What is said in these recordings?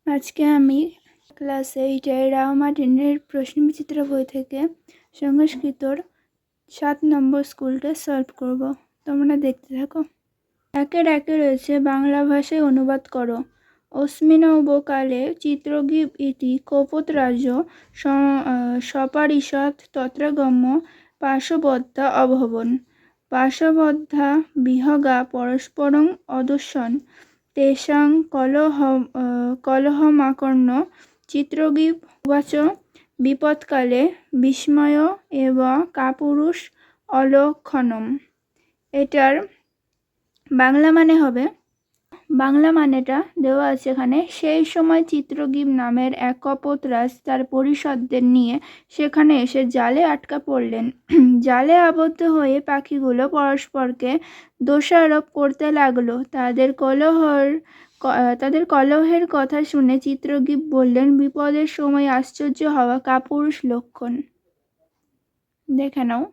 আজকে আমি ক্লাস 8-এর রাও মার্টিনের প্রশ্নবিচিত্র বই থেকে সংস্কৃতর 7 নম্বর স্কুলটা সলভ করব। তোমরা দেখতে থাকো। একের একে রয়েছে বাংলা ভাষায় অনুবাদ করো। অস্মিনবকালে চিত্রগীব ইতি কপোতরাজ সপারিষৎ তত্রাগম্য পাশবদ্ধা অভবন। পাশবদ্ধা বিহগা পরস্পরং অদর্শন তেষাং কলহমাকর্ণ্য চিত্রগীব উবাচ বিপৎকালে বিস্ময় এব কাপুরুষ অলক্ষণম। এটার বাংলা মানে হবে, বাংলা মানেটা দেওয়া আছে এখানে। সেই সময় চিত্রগীব নামের এক কপোতরাজ তার পরিষদদের নিয়ে সেখানে এসে জালে আটকা পড়লেন। জালে আবদ্ধ হয়ে পাখিগুলো পরস্পরকে দোষারোপ করতে লাগলো। তাদের কলহের কথা শুনে চিত্রগীব বললেন, বিপদের সময় আশ্চর্য হওয়া কাপুরুষ লক্ষণ। দেখে নাও।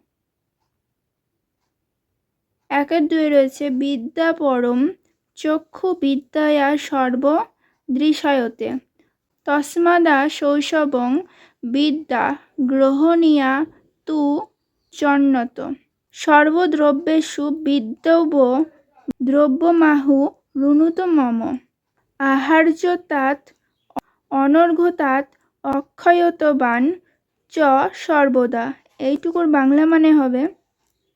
একের 2 রয়েছে বিদ্যা পরম চক্ষু বিদ্যায়া সর্বদৃশয়তে তস্মাদা শৈশবং বিদ্যা গ্রহণীয়া তু চন্নত সর্বদ্রব্যেষু বিদ্যব দ্রব্যমাহু রুনুত মম আহার্য তাৎ অনর্ঘ্যতাৎ অক্ষয়তবান চ সর্বদা। এইটুকুর বাংলা মানে হবে,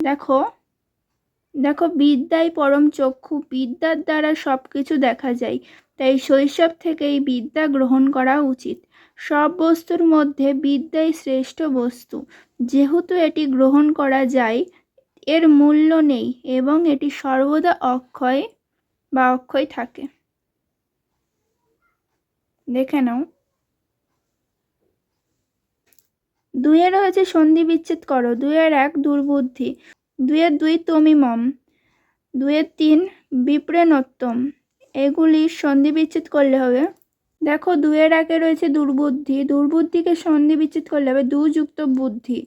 দেখো বিদ্যাই পরম চক্ষু, বিদ্যার দ্বারা সব কিছু দেখা যায়, তাই শৈশব থেকেই বিদ্যা গ্রহণ করা উচিত। সব বস্তুর মধ্যে বিদ্যাই শ্রেষ্ঠ বস্তু। যেহেতু এটি গ্রহণ করা যায়, এর মূল্য নেই এবং এটি সর্বদা অক্ষয় থাকে। দেখে নাও। 2 রয়েছে সন্ধি বিচ্ছেদ করো। 2-1 দুর্বুদ্ধি, 2-2 তমিমম, 2-3 বিপ্রেনোত্তম। এগুলির সন্ধি বিচ্ছেদ করলে হবে, দেখো 2-1 রয়েছে দুর্বুদ্ধি, দুর্বুদ্ধিকে সন্ধি বিচ্ছেদ করলে হবে 2 যুক্ত বুদ্ধি।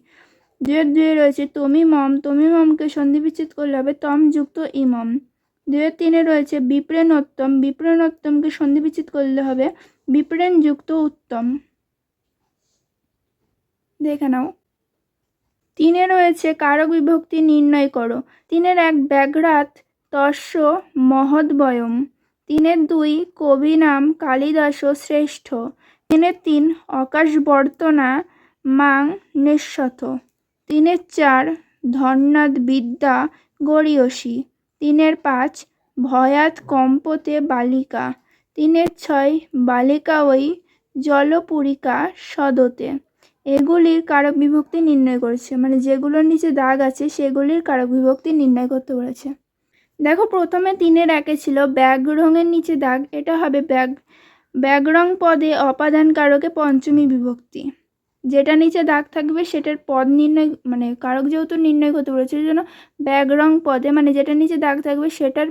2-2 রয়েছে তমিমম, তমিমমকে সন্ধি বিচ্ছেদ করলে হবে তম যুক্ত ইমম। 2-3 রয়েছে বিপ্রেনোত্তম, বিপ্রেনোত্তমকে সন্ধি বিচ্ছেদ করলে হবে বিপ্রেন যুক্ত উত্তম। দেখে নাও। 3 রয়েছে কারক বিভক্তি নির্ণয় করো। 3-1 ব্যাঘ্রাত তস্য মহদ্বয়ম। 3-2 কবি নাম কালিদাস শ্রেষ্ঠ। 3-3 অকাশবর্তনা মাং নিঃশত। 3-4 ধন্যাদ বিদ্যা গরীয়সী। 3-5 ভয়াৎ কম্পতে বালিকা। 3-6 বালিকা ওই জলপুরিকা সদতে। এগুলির কারক বিভক্তি নির্ণয় করেছে, মানে যেগুলোর নিচে দাগ আছে সেগুলির কারক বিভক্তি নির্ণয় করতে বলেছে। দেখো প্রথমে 3-1 ছিল ব্যাঘ্রঙের নিচে দাগ, এটা হবে ব্যাঘ্রং পদে অপাদান কারকে পঞ্চমী বিভক্তি। যেটা নিচে দাগ থাকবে সেটার পদ নির্ণয়, মানে কারক যেহেতু নির্ণয় করতে বলেছে এই জন্য ব্যাঘ্রং পদে, মানে যেটা নিচে দাগ থাকবে সেটার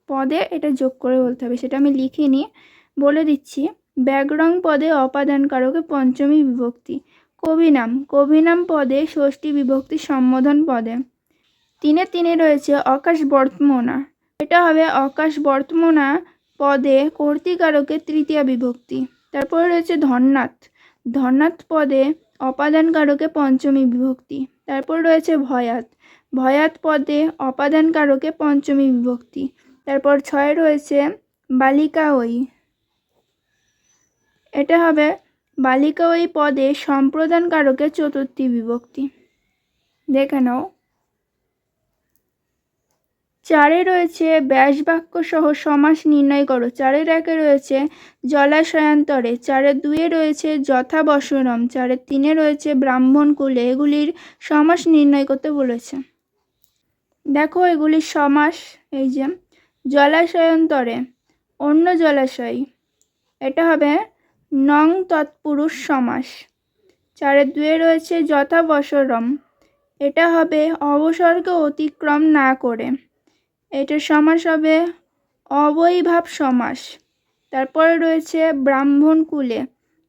পদে এটা যোগ করে বলতে হবে। সেটা আমি লিখিনি, বলে দিচ্ছি। ব্যাঘ্রং পদে অপাদান কারকে পঞ্চমী বিভক্তি। কবি নাম পদে ষষ্ঠী বিভক্তি সম্বোধন পদে। 3-3 রয়েছে অকাশ বর্তমনা, এটা হবে অকাশ বর্তমনা পদে কর্তৃকারকে তৃতীয়া বিভক্তি। তারপরে রয়েছে ধন্যাৎ পদে অপাদান কারকে পঞ্চমী বিভক্তি। তারপর রয়েছে ভয়াৎ পদে অপাদান কারকে পঞ্চমী বিভক্তি। তারপর 6 রয়েছে বালিকা ওই, এটা হবে বালিকা ওই পদে সম্প্রদান কারকে চতুর্থী বিভক্তি। দেখে নাও। 4 রয়েছে ব্যাসবাক্য সহ সমাস নির্ণয় করো। 4-1 রয়েছে জলাশয়ান্তরে। 4-2 রয়েছে যথাবসরম। 4-3 রয়েছে ব্রাহ্মণ কুলে। এগুলির সমাস নির্ণয় করতে বলেছে। দেখো এগুলির সমাস, এই যে জলাশয়ান্তরে অন্য জলাশয়, এটা হবে নং তৎপুরুষ সমাস। 4-2 রয়েছে যথাবসরম, এটা হবে অবসরকে অতিক্রম না করে। এটার সমাস হবে অবৈভাব সমাস। তারপরে রয়েছে ব্রাহ্মণ কুলে,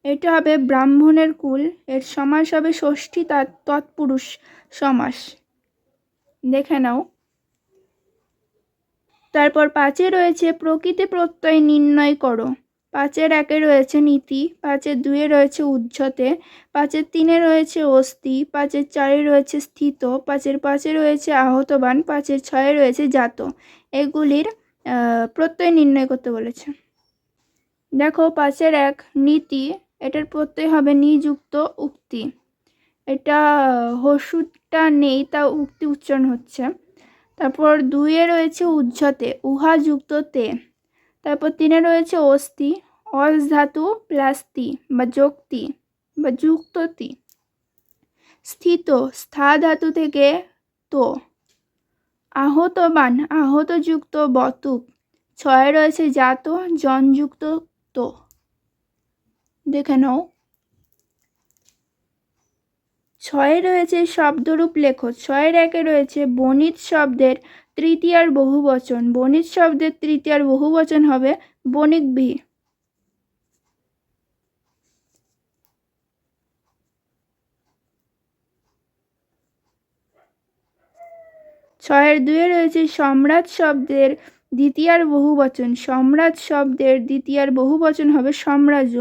এটা হবে ব্রাহ্মণের কুল, এর সমাস হবে ষষ্ঠী তৎপুরুষ সমাস। দেখে নাও। তারপর 5 রয়েছে প্রকৃতি প্রত্যয় নির্ণয় করো। 5-এর 1-এ রয়েছে নীতি, 5-এর 2-এ রয়েছে উদ্ধতে, 5-এর 3-এ রয়েছে অস্থি, 5-এর 4-এ রয়েছে স্থিত, 5-এর 5-এ রয়েছে আহতবান, 5-এর 6-এ রয়েছে জাত। এগুলির প্রত্যয় নির্ণয় করতে বলেছে। দেখো 5-এর 1 নীতি, এটার প্রত্যয় হবে নিযুক্ত উক্তি। এটা হর্ষটা নেই, তা উক্তি উচ্চারণ হচ্ছে। তারপর 2-এ রয়েছে উদ্ধতে, উহা যুক্ত তে। তারপর 3-এ রয়েছে অস্থি, অস ধাতু প্লাস তি বা যোগতি বা যুক্ত তি। স্থিত, স্থা ধাতু থেকে তো। আহতবান, আহত যুক্ত বতুক। 6-এ রয়েছে জাত, জনযুক্ত তো। দেখে নাও। 6-এ রয়েছে শব্দরূপ লেখো। 6-এর 1-এ রয়েছে বণিত শব্দের তৃতীয়ার বহুবচন। বণিত শব্দের তৃতীয়ার বহুবচন হবে বণিকভি। ছয়ের 2-এ রয়েছে সম্রাট শব্দের দ্বিতীয়ার বহুবচন। সম্রাট শব্দের দ্বিতীয়ার বহুবচন হবে সাম্রাজ্য।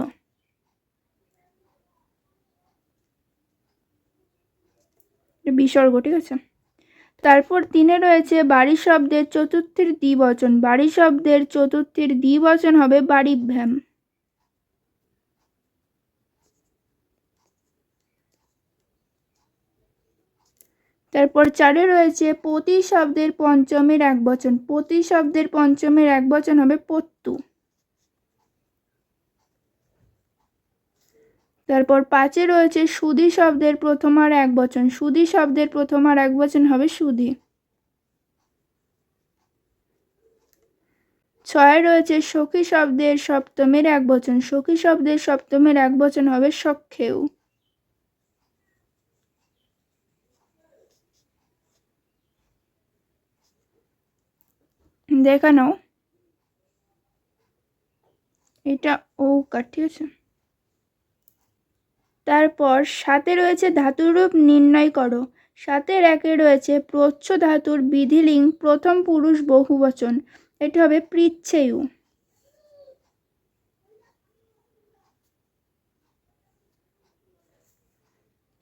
বিসর্গ, ঠিক আছে। তারপর 3-এ রয়েছে বাড়ি শব্দের চতুর্থীর দ্বিবচন। বাড়ি শব্দের চতুর্থীর দ্বিবচন হবে বাড়িভ্যাম। তারপর 4-এ রয়েছে পতি শব্দের পঞ্চমের একবচন। পতি শব্দের পঞ্চমের একবচন হবে পত্তু। তারপর 5-এ রয়েছে সুধি শব্দের প্রথমার একবচন। সুধি শব্দের প্রথমার একবচন হবে সুধি। 6-এ রয়েছে সখী শব্দের সপ্তমের একবচন। সখী শব্দের সপ্তমের একবচন হবে সখ্যেউ। দেখে নাও, এটা ঔকার, ঠিক আছে। তারপর 7-এ রয়েছে ধাতুরূপ নির্ণয় করো। 7-এর 1-এ রয়েছে প্রচ্ছ ধাতুর বিধিলিঙ্গ প্রথম পুরুষ বহুবচন। এটা হবে পৃচ্ছেয়ু।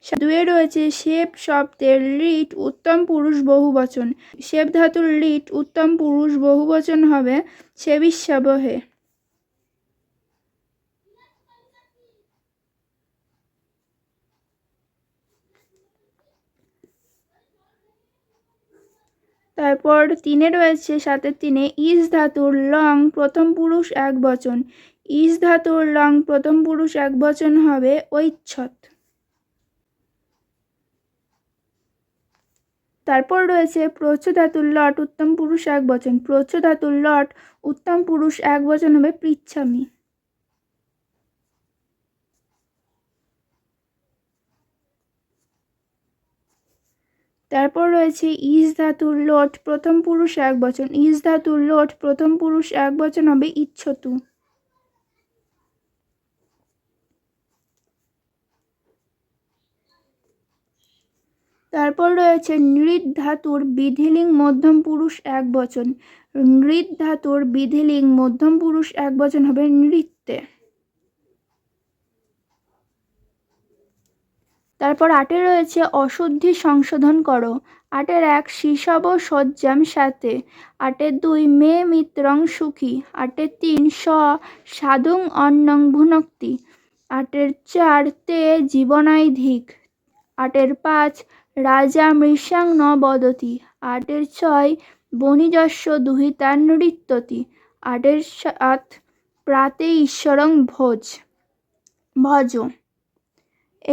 2-এ রয়েছে শেপ শব্দের লিট উত্তম পুরুষ বহুবচন। শেপ ধাতুর লিট উত্তম পুরুষ বহুবচন হবে সেবিষ্যাবহে। তারপর 3-এ রয়েছে 7-এর 3-এ ইস ধাতুর লং প্রথম পুরুষ একবচন। ইস ধাতুর লং প্রথম পুরুষ একবচন হবে ঐচ্ছত। তারপর রয়েছে প্রচ্ছ ধাতুর লট উত্তম পুরুষ একবচন। প্রচ্ছ ধাতুর লট উত্তম পুরুষ একবচন হবে পৃচ্ছামি। তারপর রয়েছে ইস ধাতুর লোট প্রথম পুরুষ একবচন। ইস ধাতুর লোট প্রথম পুরুষ একবচন হবে ইচ্ছতু। তারপর রয়েছে নৃৎ ধাতুর বিধিলিঙ্গ মধ্যম পুরুষ একবচন। নৃৎ ধাতুর বিধিলিঙ্গ মধ্যম পুরুষ একবচন হবে নৃত্যে। তারপর 8-এ রয়েছে অশুদ্ধি সংশোধন করো। 8-এর 1 শিশব সজ্জাম সাথে। 8-এর 2 মে মিত্রং সুখী। 8-এর 3 সাধুং অন্নং ভুনক্তি। 8-এর 4 তে জীবনাধিক। 8-এর 5 রাজা মৃষাং ন বদতি। 8-এর 6 বণিজস্য দুহিতা নৃত্যতি। 8-এর 7 প্রাতে ঈশ্বরং ভজ।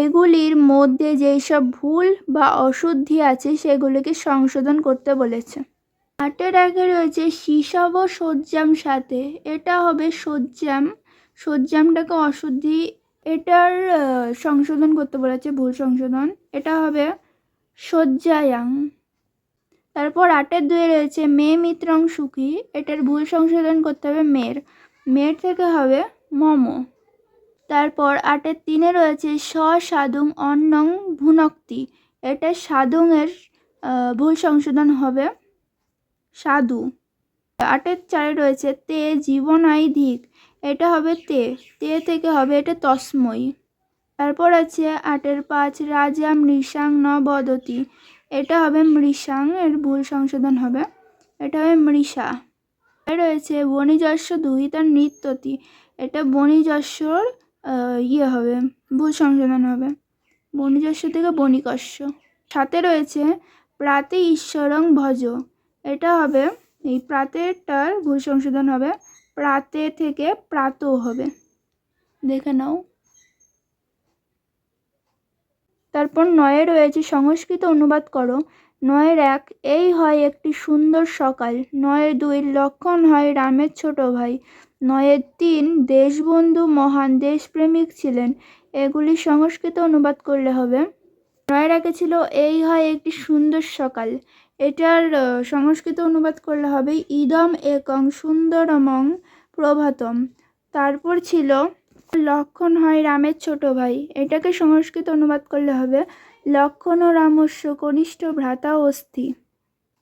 এগুলির মধ্যে যেসব ভুল বা অশুদ্ধি আছে সেগুলিকে সংশোধন করতে বলেছে। 8-এর 1-এ রয়েছে শিশব সজ্জাম সাথে। এটা হবে সজ্জাম। সজ্জামটাকে অশুদ্ধি, এটার সংশোধন করতে বলেছে, ভুল সংশোধন। এটা হবে সজ্জায়াং। তারপর 8-এর 2-এ রয়েছে মে মিত্রং সুখী। এটার ভুল সংশোধন করতে হবে মের। মের থেকে হবে মম। তারপর 8-এর 3-এ রয়েছে সাধুং অন্নং ভুনক্তি। এটা সাধুংয়ের ভুল সংশোধন হবে সাধু। 8-এর 4-এ রয়েছে তে জীবনাধিক। এটা হবে তে, তে থেকে হবে এটা তস্মৈ। তারপর আছে 8-এর 5 রাজা মৃষাং ন বদতি, এটা হবে মৃষাং, এর ভুল সংশোধন হবে, এটা হবে মৃষা। রয়েছে বণিজস্য দুহিতা নৃত্যতি, এটা বণিজস্যর হবে, ভুল সংশোধন হবে, বণিজস্য থেকে বণিকস্য। 7-এ রয়েছে প্রাতে ঈশ্বরং ভজ, এটা হবে এই প্রাতেরটার ভুল সংশোধন হবে, প্রাতে থেকে প্রাত হবে, দেখে নাও। তারপর 9-এ রয়েছে সংস্কৃত অনুবাদ করো। 9-এর 1 এই হয় একটি সুন্দর সকাল। 9-এর 2 লক্ষণ হয় রামের ছোট ভাই। 9-এর 3 দেশবন্ধু মহান দেশপ্রেমিক ছিলেন। এগুলি সংস্কৃত অনুবাদ করলে হবে। 9-এর 1 ছিল এই হয় একটি সুন্দর সকাল, এটার সংস্কৃত অনুবাদ করলে হবে ইদম একং সুন্দরমং প্রভাতম। তারপর ছিল লক্ষণ হয় রামের ছোট ভাই, এটাকে সংস্কৃত অনুবাদ করলে হবে লক্ষণ ও রামস্য কনিষ্ঠ ভ্রাতা অস্থি।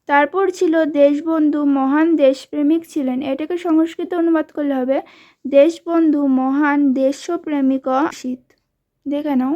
তারপর ছিল দেশবন্ধু মহান দেশপ্রেমিক ছিলেন, এটাকে সংস্কৃত অনুবাদ করলে হবে দেশবন্ধু মহান দেশপ্রেমিক অসিত, দেখে নাও।